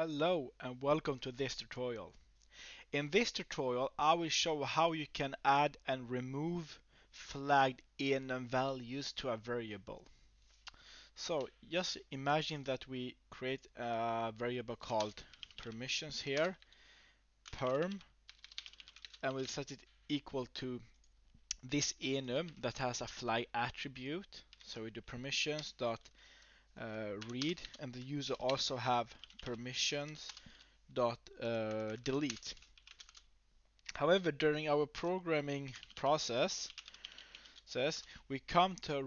Hello and welcome to this tutorial. In this tutorial I will show how you can add and remove flagged enum values to a variable. So just imagine that we create a variable called permissions here, perm, and we'll set it equal to this enum that has a flag attribute. So we do permissions dot read, and the user also have permissions dot delete. However, during our programming process, we come to a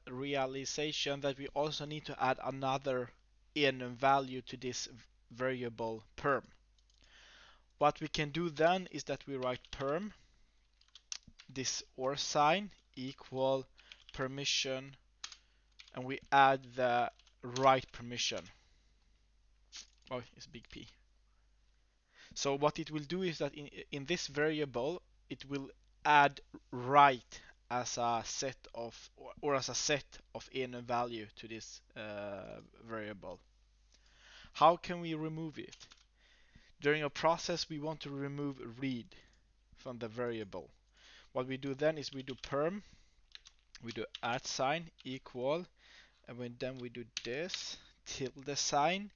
realization that we also need to add another enum value to this variable perm. What we can do then is that we write perm, this or sign equal permission, and we add the right permission. Oh, it's big P. So what it will do is that in this variable it will add right as a set of or as a set of enum value to this variable. How can we remove it? During a process we want to remove read from the variable. What we do then is we do perm, we do at sign equal, and then we do this tilde sign,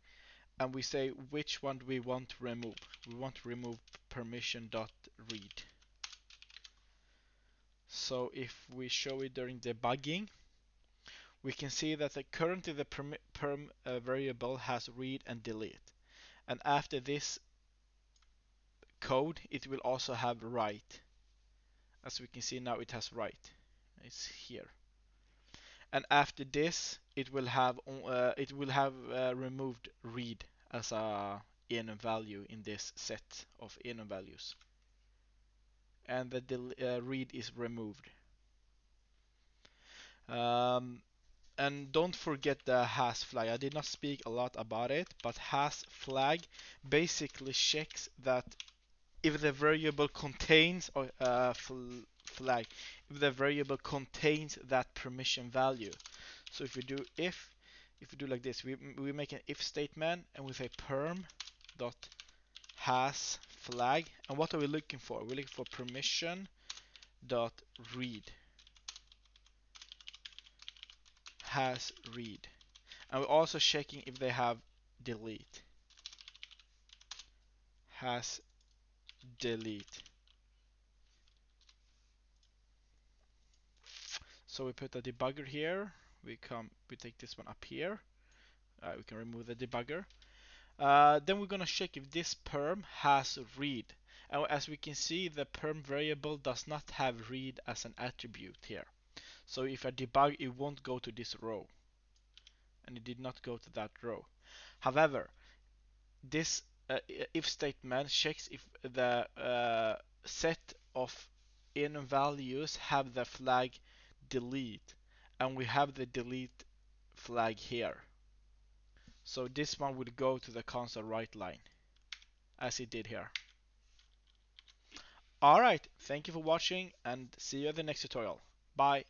and we say which one we want to remove. We want to remove permission.read. So if we show it during debugging, we can see that currently the perm variable has read and delete. And after this code, it will also have write. As we can see now, it has write. It's here. And after this, it will have removed read as a enum value in this set of enum values. And the read is removed. And don't forget the has flag. I did not speak a lot about it, but has flag basically checks that if the variable contains flag, if the variable contains that permission value. So if we do like this, we make an if statement and we say perm dot has flag, and what are we looking for? We're looking for permission dot read, has read, and we're also checking if they have delete, has delete. So we put a debugger here. We take this one up here. We can remove the debugger. Then we're gonna check if this perm has read. And as we can see, the perm variable does not have read as an attribute here. So if I debug, it won't go to this row, and it did not go to that row. However, this if statement checks if the set of enum values have the flag delete, and we have the delete flag here. So this one would go to the console write line as it did here. Alright, thank you for watching and see you in the next tutorial. Bye.